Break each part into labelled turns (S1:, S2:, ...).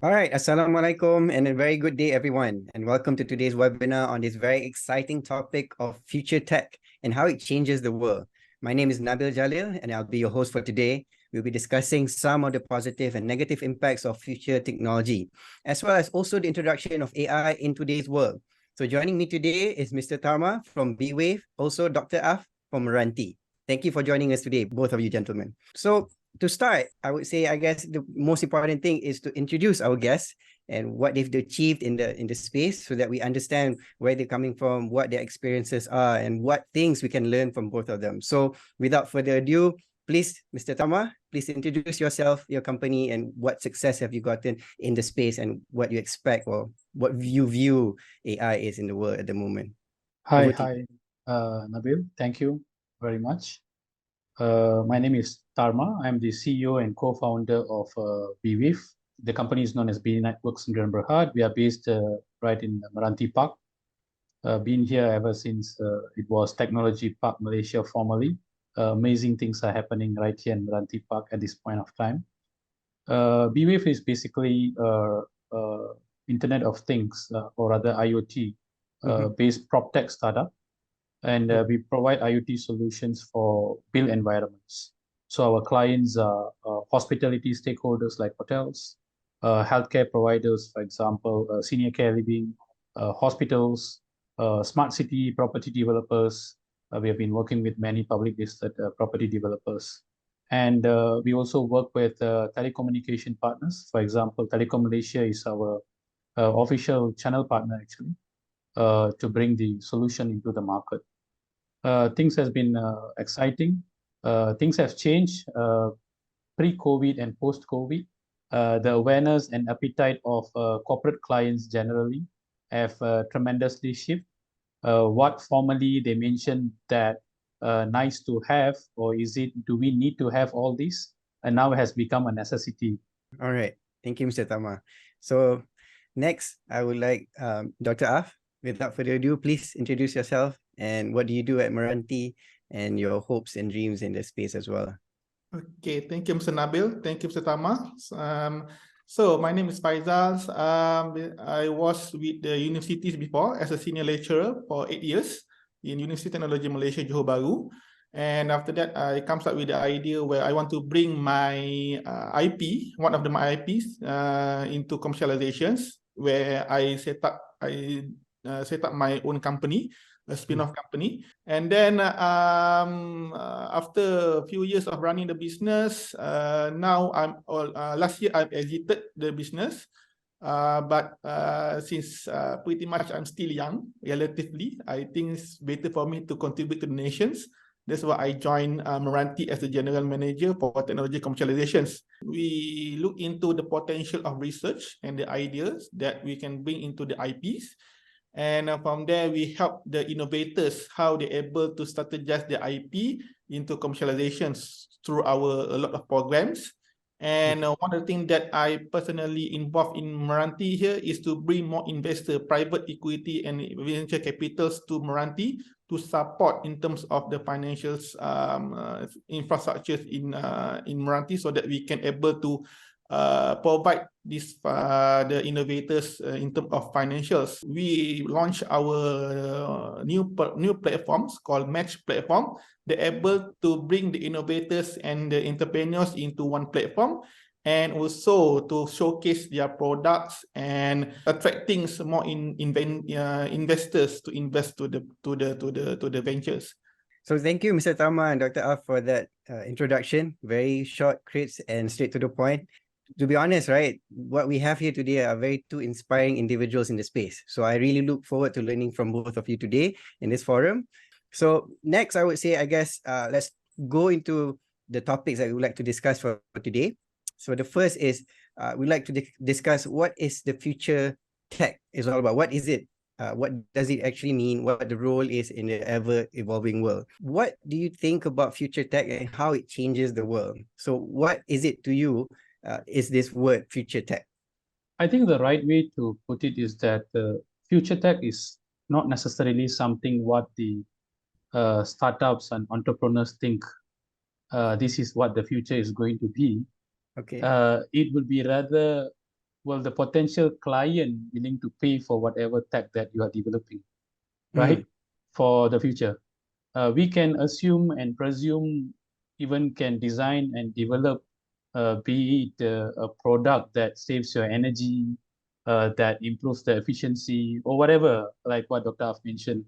S1: All right, Assalamualaikum and a very good day, everyone. And welcome to today's webinar on this very exciting topic of future tech and how it changes the world. My name is Nabil Jalil, and I'll be your host for today. We'll be discussing some of the positive and negative impacts of future technology, as well as also the introduction of AI in today's world. So joining me today is Mr. Tarma from B-Wave, also Dr. Af from Meranti. Thank you for joining us today, both of you gentlemen. So to start, I would say, I guess the most important thing is to introduce our guests and what they've achieved in the space so that we understand where they're coming from, what their experiences are, and what things we can learn from both of them. So without further ado, please, Mr. Tama, please introduce yourself, your company, and what success have you gotten in the space and what you expect or what you view AI is in the world at the moment.
S2: Hi, Nabil. Thank you very much. My name is Tarma. I'm the CEO and co-founder of BWIF. The company is known as B Networks in Berhad. We are based right in Meranti Park. Been here ever since it was Technology Park Malaysia formerly. Amazing things are happening right here in Meranti Park at this point of time. BWIF is basically Internet of Things, or rather IoT, based prop tech startup. And we provide IoT solutions for built environments. So our clients are hospitality stakeholders like hotels, healthcare providers, for example, senior care living, hospitals, smart city property developers. We have been working with many public listed property developers. And we also work with telecommunication partners. For example, Telecom Malaysia is our official channel partner, actually, to bring the solution into the market. Things has been exciting. Things have changed pre-COVID and post-COVID. The awareness and appetite of corporate clients generally have tremendously shifted. What formerly they mentioned that nice to have, or is it, do we need to have all this? And now it has become a necessity.
S1: All right. Thank you, Mr. Tama. So next, I would like Dr. Af, without further ado, please introduce yourself and what do you do at Meranti and your hopes and dreams in this space as well.
S3: Okay, thank you, Mr. Nabil. Thank you, Mr. Tama. So my name is Faizal. I was with the universities before as a senior lecturer for 8 years in University Technology Malaysia, Johor Bahru. And after that, I comes up with the idea where I want to bring my IP, one of my IPs, into commercializations, where I set up my own company, a spin-off company. And then after a few years of running the business, now last year I exited the business. But since pretty much I'm still young, relatively, I think it's better for me to contribute to the nations. That's why I joined Meranti as the General Manager for Technology Commercializations. We look into the potential of research and the ideas that we can bring into the IPs. And from there, we help the innovators, how they're able to strategize the IP into commercializations through a lot of programs. And one of the things that I personally involved in Meranti here is to bring more investor, private equity and venture capitals to Meranti to support in terms of the financials infrastructures in Meranti, so that we can able to provide this the innovators in terms of financials. We launched our new platforms called Match platform. They're able to bring the innovators and the entrepreneurs into one platform, and also to showcase their products and attracting some more investors to invest to the ventures.
S1: So thank you, Mr. Tama and Dr. Af, for that introduction. Very short, crisp, and straight to the point. To be honest, right, what we have here today are very two inspiring individuals in the space. So I really look forward to learning from both of you today in this forum. So next, I would say, I guess, let's go into the topics that we would like to discuss for today. So the first is, we'd like to discuss what is the future tech is all about. What is it? What does it actually mean? What the role is in the ever-evolving world? What do you think about future tech and how it changes the world? So what is it to you? Is this word future tech?
S2: I think the right way to put it is that future tech is not necessarily something what the startups and entrepreneurs think this is what the future is going to be.
S1: Okay.
S2: It will be rather will the potential client willing to pay for whatever tech that you are developing, right? For the future. We can assume and presume, even can design and develop, be it a product that saves your energy, that improves the efficiency, or whatever, like what Dr. Af mentioned,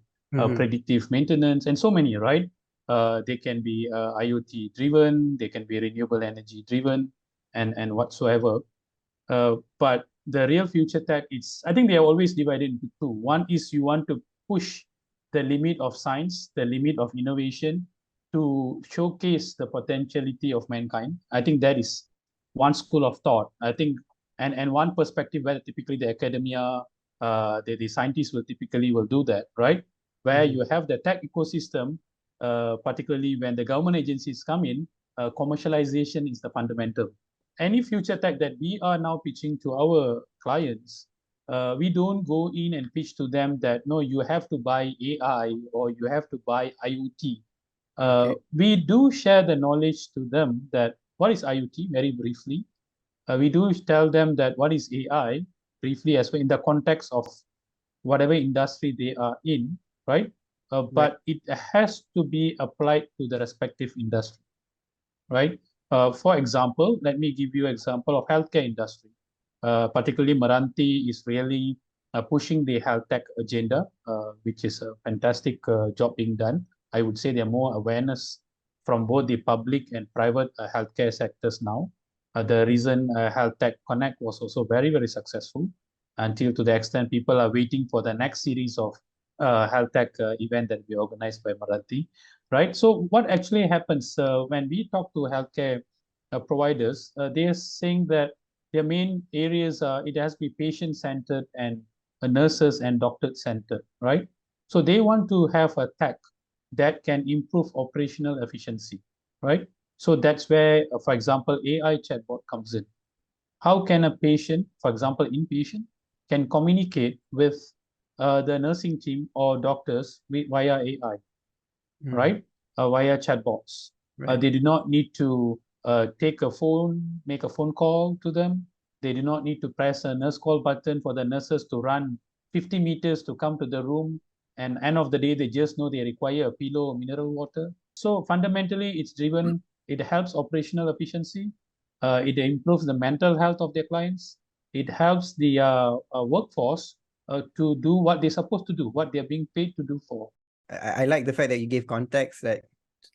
S2: predictive maintenance, and so many, right? They can be IoT driven, they can be renewable energy driven, and whatsoever. But the real future tech, I think they are always divided into two. One is you want to push the limit of science, the limit of innovation, to showcase the potentiality of mankind. I think that is one school of thought. I think, and one perspective where typically the academia, the scientists will do that, right? Where you have the tech ecosystem, particularly when the government agencies come in, commercialization is the fundamental. Any future tech that we are now pitching to our clients, we don't go in and pitch to them that, no, you have to buy AI or you have to buy IoT. We do share the knowledge to them that what is IoT, very briefly. We do tell them that what is AI, briefly, as well, in the context of whatever industry they are in, right? But it has to be applied to the respective industry, right? For example, let me give you an example of healthcare industry. Particularly Meranti is really pushing the health tech agenda, which is a fantastic job being done. I would say there are more awareness from both the public and private healthcare sectors now. The reason Health Tech Connect was also very, very successful, until to the extent people are waiting for the next series of health tech event that we organized by Meranti, right? So what actually happens when we talk to healthcare providers, they are saying that their main areas are, it has to be patient-centered and nurses and doctor-centered, right? So they want to have a tech that can improve operational efficiency, right? So that's where, for example, AI chatbot comes in. How can a patient, for example, inpatient, can communicate with the nursing team or doctors via AI, right? Via chatbots. They do not need to make a phone call to them. They do not need to press a nurse call button for the nurses to run 50 meters to come to the room. And end of the day, they just know they require a pillow or mineral water. So fundamentally, it helps operational efficiency. It improves the mental health of their clients. It helps the workforce to do what they're supposed to do, what they're being paid to do for.
S1: I like the fact that you gave context, like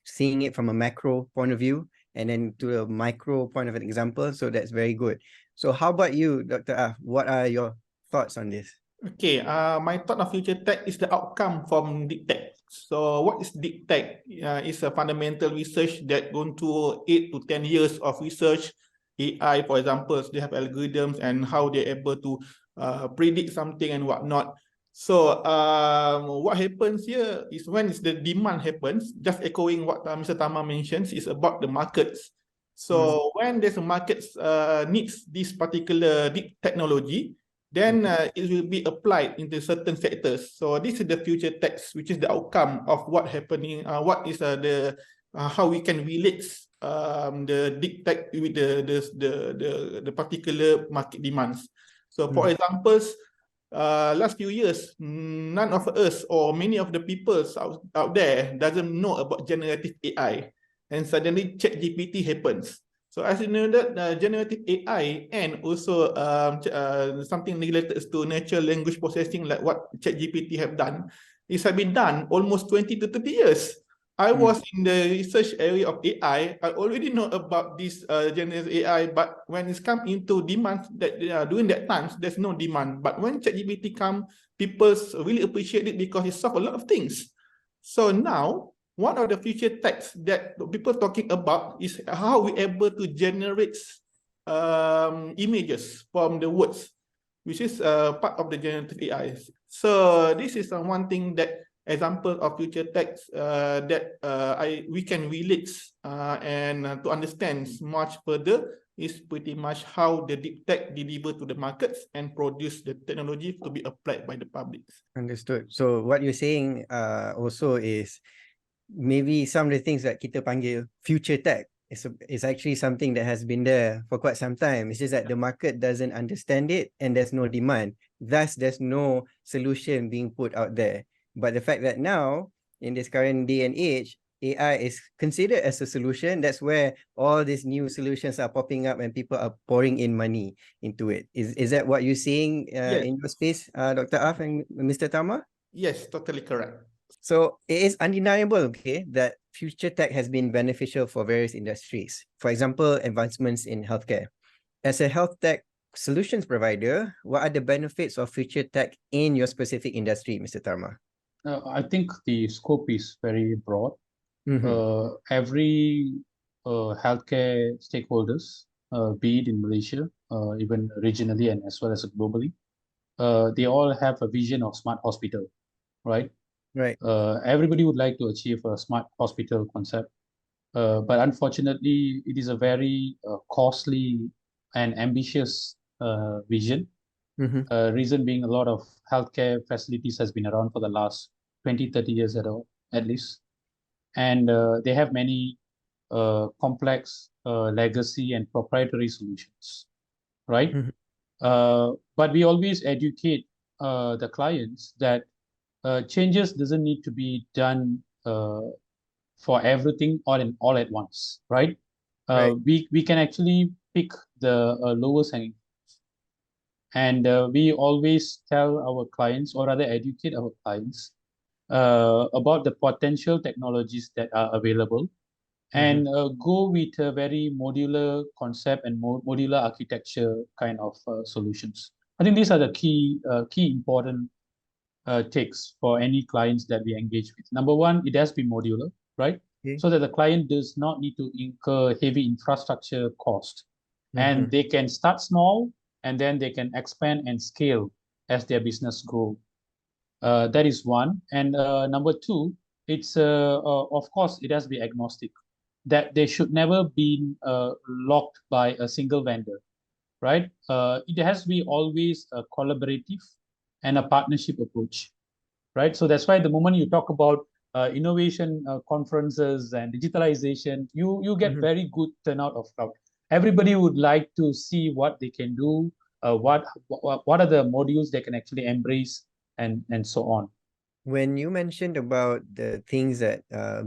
S1: seeing it from a macro point of view and then to a micro point of an example. So that's very good. So how about you, Dr. Ah? What are your thoughts on this?
S3: Okay, my thought of future tech is the outcome from deep tech. So what is deep tech? It's a fundamental research that going to 8 to 10 years of research. AI, for example, they have algorithms and how they're able to predict something and whatnot. So what happens here is when the demand happens, just echoing what Mr. Tama mentions, is about the markets. So when there's a market needs this particular deep technology, then it will be applied into certain sectors. So this is the future tech, which is the outcome of what happening. What is how we can relate the deep tech with the particular market demands. So for examples, last few years, none of us or many of the people out there doesn't know about generative AI, and suddenly ChatGPT happens. So as you know that generative AI and also something related to natural language processing, like what ChatGPT have done, have been done almost 20 to 30 years. I was in the research area of AI. I already know about this generative AI, but when it's come into demand, that during that time, there's no demand. But when ChatGPT come, people really appreciate it because it solves a lot of things. So now, one of the future techs that people talking about is how we able to generate images from the words, which is part of the generative AI. So this is one thing that example of future techs that we can relate and to understand much further is pretty much how the deep tech deliver to the markets and produce the technology to be applied by the public.
S1: Understood. So what you're saying also is maybe some of the things that kita panggil future tech it's actually something that has been there for quite some time. It's just that the market doesn't understand it and there's no demand. Thus, there's no solution being put out there. But the fact that now, in this current day and age, AI is considered as a solution. That's where all these new solutions are popping up and people are pouring in money into it. Is that what you're seeing
S3: Yes,
S1: in your space, Dr. Af and Mr. Tama?
S3: yes, totally correct.
S1: So it is undeniable, okay, that future tech has been beneficial for various industries. For example, advancements in healthcare. As a health tech solutions provider, what are the benefits of future tech in your specific industry, Mr. Tarma?
S2: I think the scope is very broad.
S1: Mhm.
S2: Every healthcare stakeholders, be it in Malaysia, even regionally and as well as globally, they all have a vision of smart hospital, right?
S1: Right.
S2: Everybody would like to achieve a smart hospital concept, but unfortunately, it is a very costly and ambitious vision.
S1: Mhm.
S2: Reason being, a lot of healthcare facilities has been around for the last 20, 30 years at least. And they have many complex legacy and proprietary solutions, right?
S1: Mhm.
S2: But we always educate the clients that changes doesn't need to be done for everything all at once, right?
S1: Right.
S2: We can actually pick the lowest hanging, and we always tell our clients, or rather educate our clients, about the potential technologies that are available,
S1: Mhm.
S2: and go with a very modular concept and modular architecture kind of solutions. I think these are the key important takes for any clients that we engage with. Number one, it has to be modular, right?
S1: Okay.
S2: So that the client does not need to incur heavy infrastructure cost, and
S1: Mhm.
S2: they can start small and then they can expand and scale as their business grow. That is one. And number two, it's of course it has to be agnostic. That they should never be locked by a single vendor, right? It has to be always a collaborative and a partnership approach, right? So that's why the moment you talk about innovation conferences and digitalization, you get
S1: Mhm.
S2: very good turnout of crowd. Everybody would like to see what they can do, what are the modules they can actually embrace, and so on.
S1: When you mentioned about the things that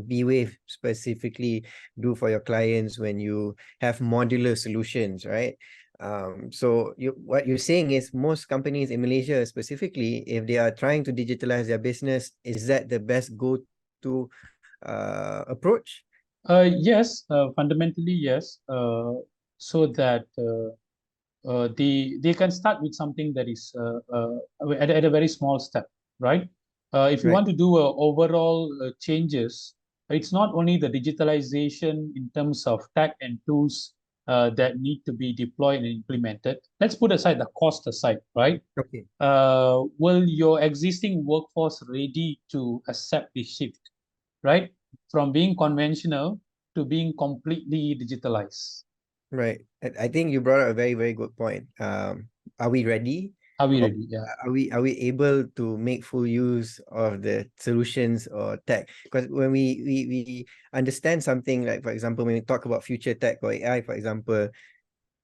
S1: B-Wave specifically do for your clients when you have modular solutions, right? So what you're saying is most companies in Malaysia specifically, if they are trying to digitalize their business, is that the best go-to approach?
S2: Yes, fundamentally yes. So that they can start with something that is at a very small step, right? If you
S1: Right.
S2: want to do overall changes, it's not only the digitalization in terms of tech and tools that need to be deployed and implemented. Let's put aside the cost aside, right?
S1: Okay.
S2: Will your existing workforce ready to accept the shift, right? From being conventional to being completely digitalized.
S1: Right. I think you brought up a very, very good point. Are we ready?
S2: Are we
S1: Or
S2: ready? Yeah.
S1: are we able to make full use of the solutions or tech? Because when we understand something like, for example, when we talk about future tech or AI, for example,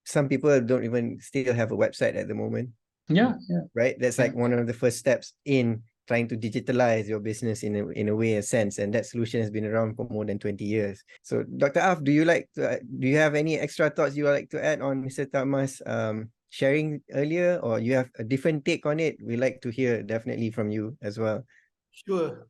S1: some people don't even still have a website at the moment,
S2: Yeah, yeah,
S1: right? That's
S2: yeah.
S1: like one of the first steps in trying to digitalize your business in a way, a sense, and that solution has been around for more than 20 years. So Dr. Af, do you have any extra thoughts you would like to add on Mr. Tama's sharing earlier, or you have a different take on it? We like to hear definitely from you as well.
S3: Sure.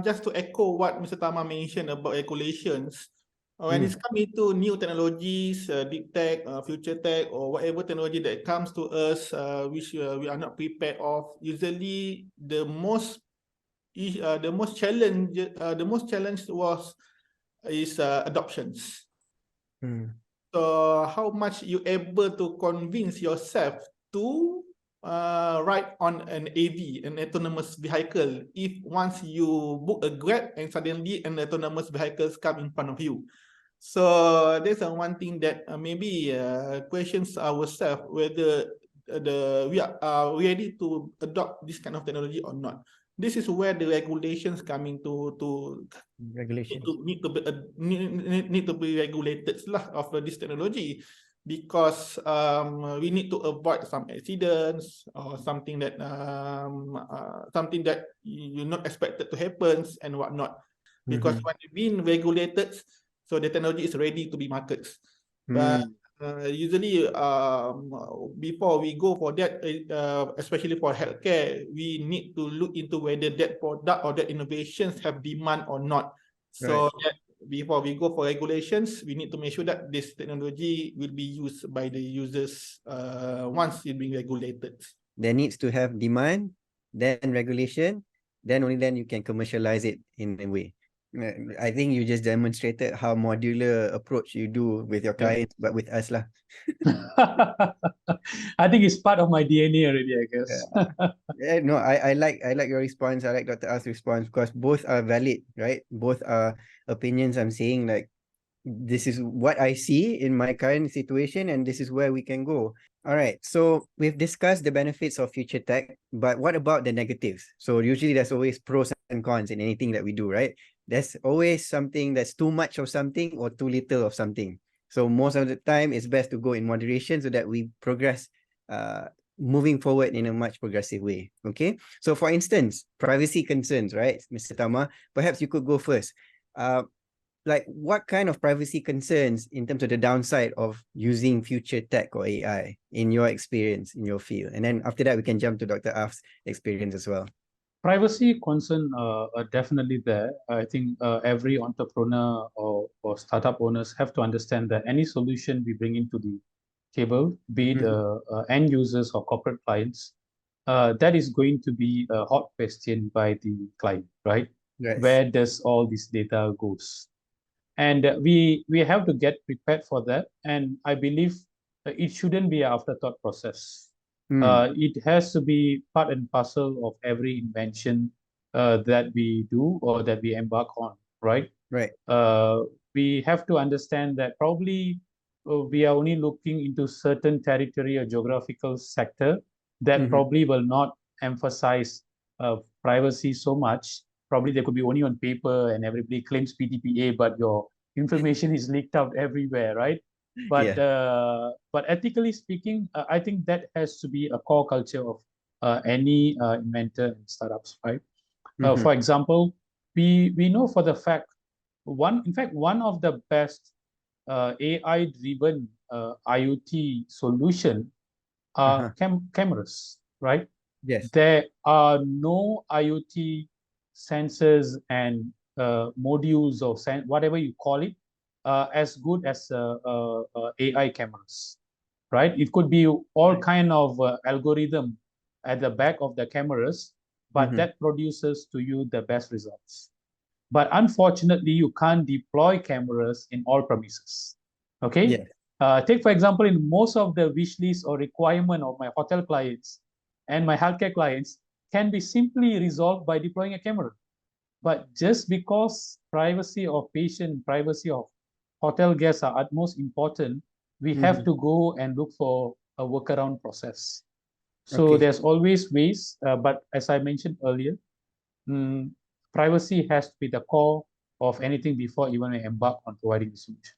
S3: Just to echo what Mr. Tama mentioned about regulations, when it's coming to new technologies, deep tech, future tech, or whatever technology that comes to us, which we are not prepared of, usually the most challenge is adoptions.
S1: Mm.
S3: So how much you able to convince yourself to ride on an AV, an autonomous vehicle, if once you book a Grab and suddenly an autonomous vehicles come in front of you. So there's one thing that maybe questions ourselves whether we are ready to adopt this kind of technology or not. this is where the regulations coming to
S1: Regulation.
S3: need to be regulated lah of this technology, because we need to avoid some accidents or something that you're not expected to happen and whatnot. Because when it's been regulated, so the technology is ready to be marketed. But usually, before we go for that, especially for healthcare, we need to look into whether that product or that innovations have demand or not. So that before we go for regulations, we need to make sure that this technology will be used by the users once it's being regulated.
S1: There needs to have demand, then regulation, then only then you can commercialize it in a way. I think you just demonstrated how modular approach you do with your clients, but with us lah.
S2: I think it's part of my DNA already, I guess.
S1: No, I like your response. I like Dr. R's response because both are valid, right? Both are opinions. I'm saying like this is what I see in my current situation, and this is where we can go. All right, so we've discussed the benefits of future tech, but what about the negatives? So usually there's always pros and cons in anything that we do, right? There's always something that's too much of something or too little of something. So most of the time, it's best to go in moderation so that we progress, moving forward in a much progressive way. Okay. So for instance, privacy concerns, right, Mr. Tama? Perhaps you could go first. Like what kind of privacy concerns in terms of the downside of using future tech or AI in your experience in your field? And then after that, we can jump to Dr. Af's experience as well.
S2: Privacy concern are definitely there. I think every entrepreneur or startup owners have to understand that any solution we bring into the table, be it end users or corporate clients, that is going to be a hot question by the client, right?
S1: Yes.
S2: Where does all this data goes? And we have to get prepared for that. And I believe it shouldn't be an afterthought process. It has to be part and parcel of every invention that we do or that we embark on, right?
S1: Right.
S2: We have to understand that probably we are only looking into certain territory or geographical sector that probably will not emphasize privacy so much. Probably there could be only on paper and everybody claims PDPA, but your information is leaked out everywhere, right? But but ethically speaking, I think that has to be a core culture of any inventor and startups, right? For example, we know for the fact one of the best AI-driven IoT solution are cameras, right?
S1: Yes.
S2: There are no IoT sensors and modules or whatever you call it as good as AI cameras, right? It could be all kind of algorithm at the back of the cameras, but that produces to you the best results. But unfortunately, you can't deploy cameras in all premises. Okay. Take for example, in most of the wish list or requirement of my hotel clients and my healthcare clients can be simply resolved by deploying a camera. But just because privacy of patient, privacy of hotel guests are utmost important, we have to go and look for a workaround process. So there's always ways, but as I mentioned earlier, privacy has to be the core of anything before even we embark on providing the solution.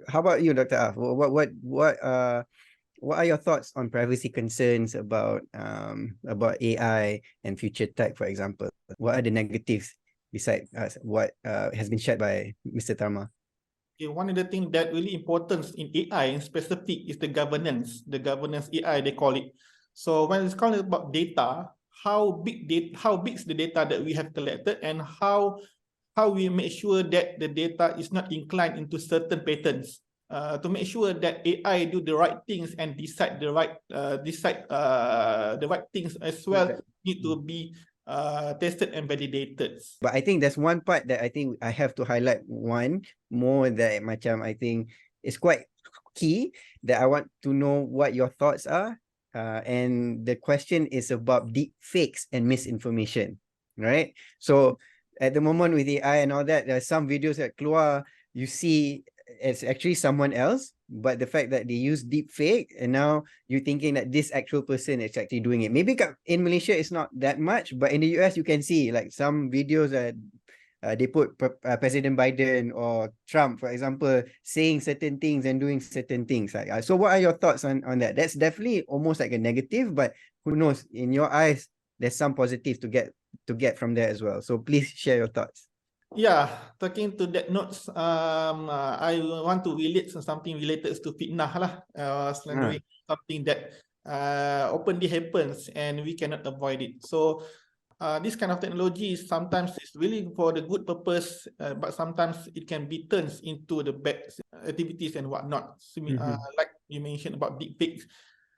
S1: How about you, Dr. Af? What are your thoughts on privacy concerns about AI and future tech, for example? What are the negatives besides what has been shared by Mr. Tharma?
S3: Okay, one of the things that really important in AI in specific is the governance. The governance AI they call it. So when it's called about data, how big is the data that we have collected, and how we make sure that the data is not inclined into certain patterns, to make sure that AI do the right things and decide the right things as well need to be tested and validated.
S1: But I think there's one part that I think I have to highlight one more that I think is quite key that I want to know what your thoughts are. And the question is about deep fakes and misinformation, right? So at the moment with AI and all that, there are some videos that keluar, you see it's actually someone else, but the fact that they use deep fake, and now you're thinking that this actual person is actually doing it. Maybe in Malaysia it's not that much, but in the US you can see like some videos that they put President Biden or Trump, for example, saying certain things and doing certain things. Like, so what are your thoughts on that? That's definitely almost like a negative, but who knows? In your eyes, there's some positive to get from there as well. So please share your thoughts.
S3: Yeah, talking to that notes, I want to relate something related to fitnah lah, slandering, something that openly happens and we cannot avoid it. So this kind of technology sometimes is really for the good purpose, but sometimes it can be turned into the bad activities and whatnot. Like you mentioned about deepfakes.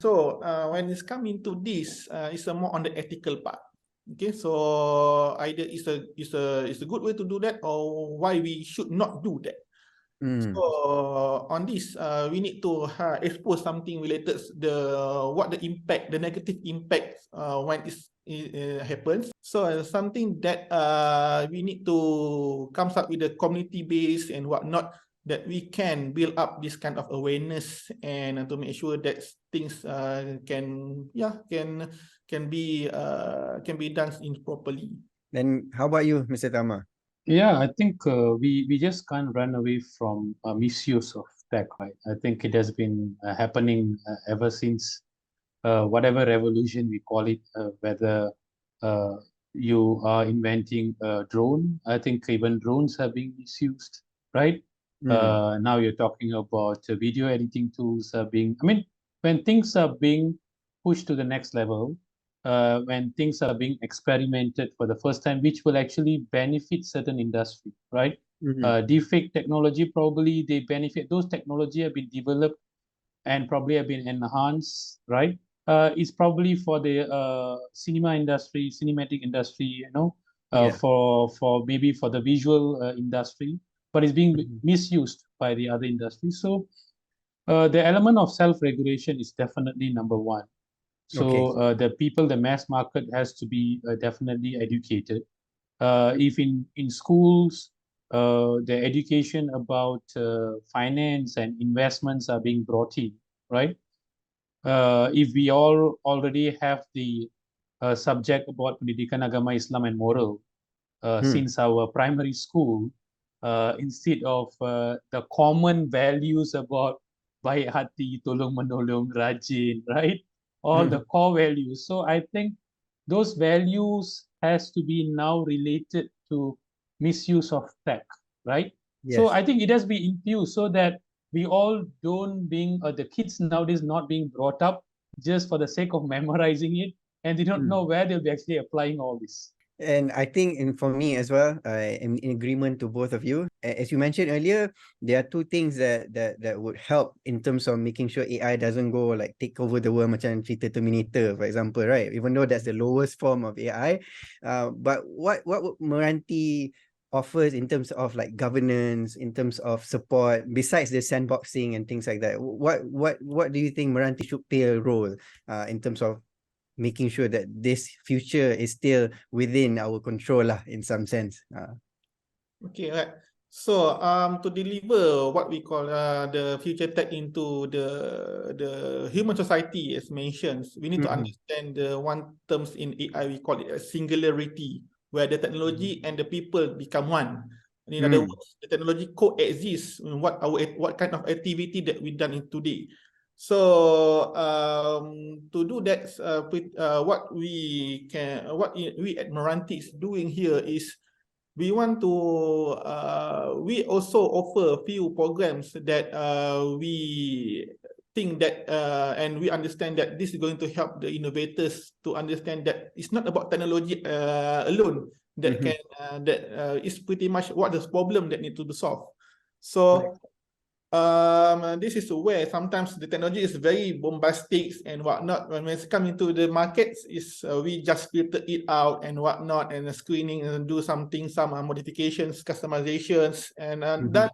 S3: So when it's coming to this, it's more on the ethical part. Okay, so either it's a good way to do that, or why we should not do that. So on this, we need to expose something related the impact, the negative impact when it happens. So something that we need to come up with a community base and whatnot, that we can build up this kind of awareness and to make sure that things can be done properly.
S1: Then how about you, Mr. Tama?
S2: Yeah, I think we just can't run away from misuse of tech, right? I think it has been happening ever since whatever revolution we call it, whether you are inventing a drone. I think even drones are being misused, right? Now you're talking about video editing tools are being, I mean, when things are being pushed to the next level, when things are being experimented for the first time, which will actually benefit certain industry, right? Deepfake technology, probably they benefit, those technology have been developed and probably have been enhanced, right? It's probably for the cinema industry, cinematic industry, for maybe for the visual industry, but it's being misused by the other industries. So the element of self-regulation is definitely number one. So the people, the mass market has to be definitely educated. If in schools, the education about finance and investments are being brought in, right? If we all already have the subject about pendidikan agama Islam and moral since our primary school, instead of the common values about baik hati, tolong menolong, rajin, right? All the core values. So I think those values has to be now related to misuse of tech, right? So I think it has been infused so that we all don't being the kids nowadays not being brought up just for the sake of memorizing it, and they don't know where they'll be actually applying all this.
S1: And I think for me as well, I am in agreement to both of you. As you mentioned earlier, there are two things that would help in terms of making sure AI doesn't go like take over the world macam cerita Terminator, for example, right? Even though that's the lowest form of AI. But what would Meranti offers in terms of like governance, in terms of support, besides the sandboxing and things like that? What do you think Meranti should play a role in terms of making sure that this future is still within our control lah, in some sense?
S3: Okay, right. So to deliver what we call the future tech into the human society, as mentioned, we need to understand the one terms in AI, we call it a singularity, where the technology and the people become one. In other words, the technology coexists in what kind of activity that we done in today. So to do that, what we at Meranti is doing here is we want to we also offer a few programs that we think that and we understand that this is going to help the innovators to understand that it's not about technology alone that can is pretty much what the problem that need to be solved. So this is where sometimes the technology is very bombastic and whatnot. When it's coming to the markets, is we just filter it out and whatnot, and screening and do some modifications, customizations, and then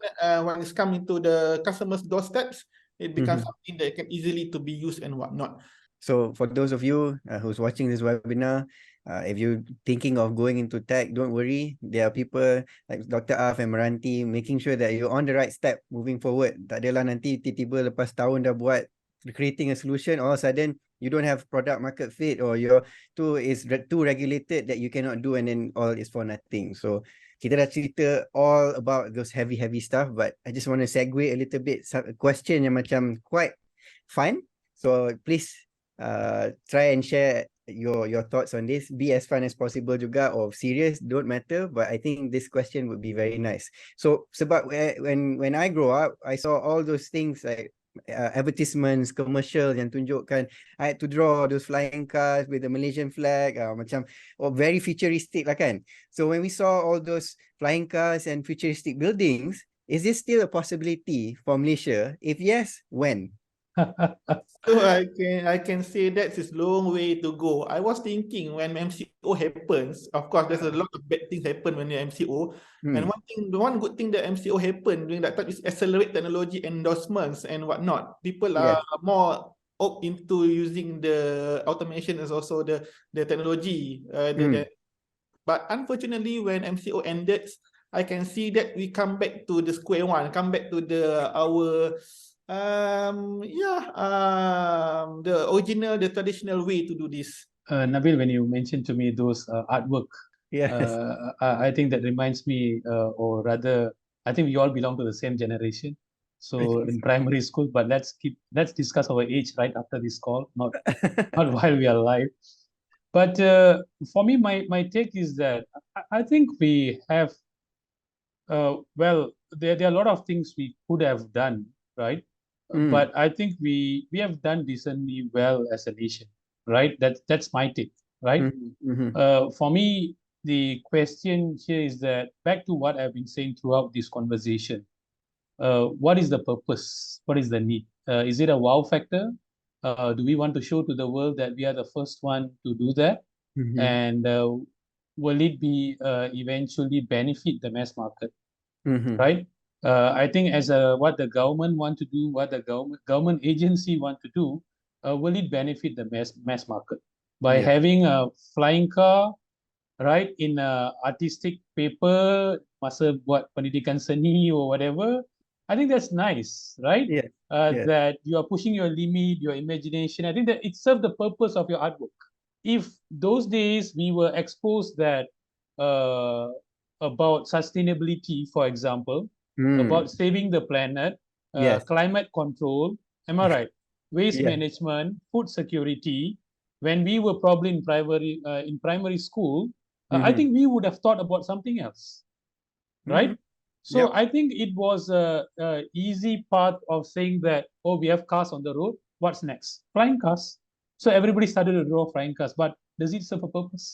S3: when it's coming to the customer's doorsteps, it becomes something that can easily to be used and whatnot.
S1: So for those of you who's watching this webinar, If you're thinking of going into tech, don't worry. There are people like Dr. Af and Meranti making sure that you're on the right step moving forward. Tak adalah nanti tiba-tiba lepas tahun dah buat creating a solution, all of a sudden you don't have product market fit, or your too regulated that you cannot do, and then all is for nothing. So kita dah cerita all about those heavy stuff, but I just want to segue a little bit, a question yang macam quite fun. So please try and share your thoughts on this. Be as fun as possible juga, or serious, don't matter, but I think this question would be very nice. So sebab when I grow up, I saw all those things like advertisements, commercial yang tunjukkan I had to draw those flying cars with the Malaysian flag, macam very futuristic lah kan. So when we saw all those flying cars and futuristic buildings, is this still a possibility for Malaysia? If yes, when?
S3: So I can say that is long way to go. I was thinking when MCO happens, of course there's a lot of bad things happen when you're MCO. And one good thing that MCO happened during that time is accelerate technology endorsements and whatnot. People are more into using the automation as also the technology. But unfortunately, when MCO ended, I can see that we come back to the square one, come back to our the original, the traditional way to do this.
S2: Nabil, when you mentioned to me those artwork, I think that reminds me, or rather, I think we all belong to the same generation. So in primary school, but let's discuss our age right after this call, not while we are live. But for me, my take is that I think we have, well, there are a lot of things we could have done, right? But I think we have done decently well as a nation, right? That's my take, right? For me, the question here is that back to what I've been saying throughout this conversation. What is the purpose? What is the need? Is it a wow factor? Do we want to show to the world that we are the first one to do that? And will it be eventually benefit the mass market, right? I think as what the government want to do, what the government agency want to do, will it benefit the mass market by having a flying car, right, in a artistic paper, masa buat pendidikan seni or whatever? I think that's nice, right? That you are pushing your limit, your imagination. I think that it serves the purpose of your artwork. If those days we were exposed that about sustainability, for example, about saving the planet, climate control, am I right? Waste management, food security. When we were probably in primary school, I think we would have thought about something else, right? So I think it was a easy path of saying that, oh, we have cars on the road. What's next? Flying cars. So everybody started to draw flying cars, but does it serve a purpose,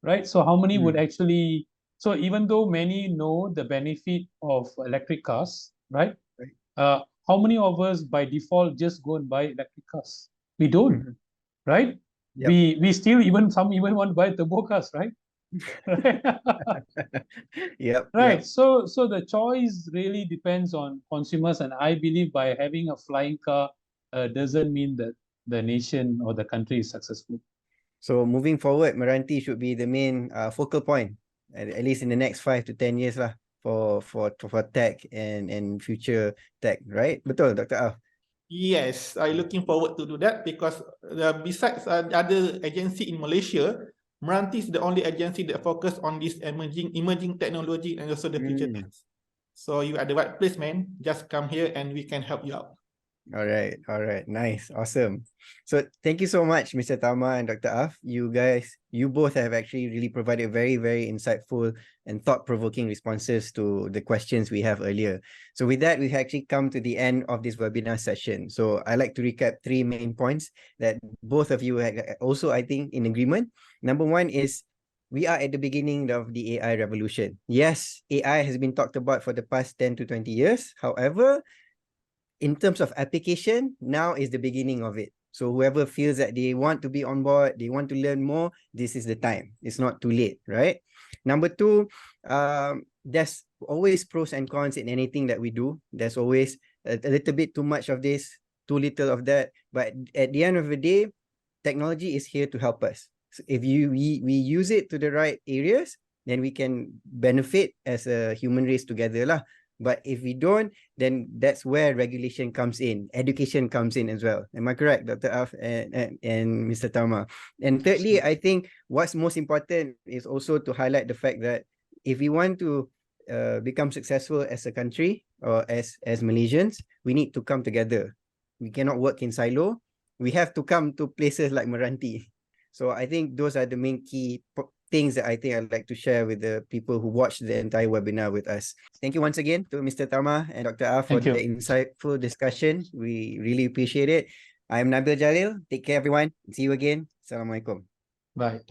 S2: right? So how many would actually? So even though many know the benefit of electric cars, right? How many of us by default just go and buy electric cars? We don't, right? We still some even want to buy turbo cars, right? Right. So the choice really depends on consumers, and I believe by having a flying car doesn't mean that the nation or the country is successful.
S1: So moving forward, Meranti should be the main focal point, at least in the next 5 to 10 years lah, for tech and future tech, right? Betul, Dr. Af?
S3: Yes, I'm looking forward to do that because besides other agency in Malaysia, Meranti is the only agency that focus on this emerging technology and also the future tech. So you are at the right place, man. Just come here and we can help you out.
S1: All right, nice, awesome. So thank you so much, Mr. Tama and Dr. Af. You both have actually really provided very, very insightful and thought-provoking responses to the questions we have earlier. So with that, we've actually come to the end of this webinar session. So I like to recap 3 main points that both of you had also, I think, in agreement. Number 1 is we are at the beginning of the AI revolution. Yes, AI has been talked about for the past 10 to 20 years. However, in terms of application, now is the beginning of it. So whoever feels that they want to be on board, they want to learn more, this is the time. It's not too late, right? Number 2, there's always pros and cons in anything that we do. There's always a little bit too much of this, too little of that. But at the end of the day, technology is here to help us. So if we use it to the right areas, then we can benefit as a human race together lah. But if we don't, then that's where regulation comes in, education comes in as well. Am I correct, Dr. Af and Mr. Tama? And thirdly, I think what's most important is also to highlight the fact that if we want to become successful as a country or as Malaysians, we need to come together. We cannot work in silo. We have to come to places like Meranti. So I think those are the main key things that I think I'd like to share with the people who watched the entire webinar with us. Thank you once again to Mr. Tama and Dr. Ah for the insightful discussion. We really appreciate it. I'm Nabil Jalil. Take care, everyone. See you again. Assalamualaikum.
S2: Bye.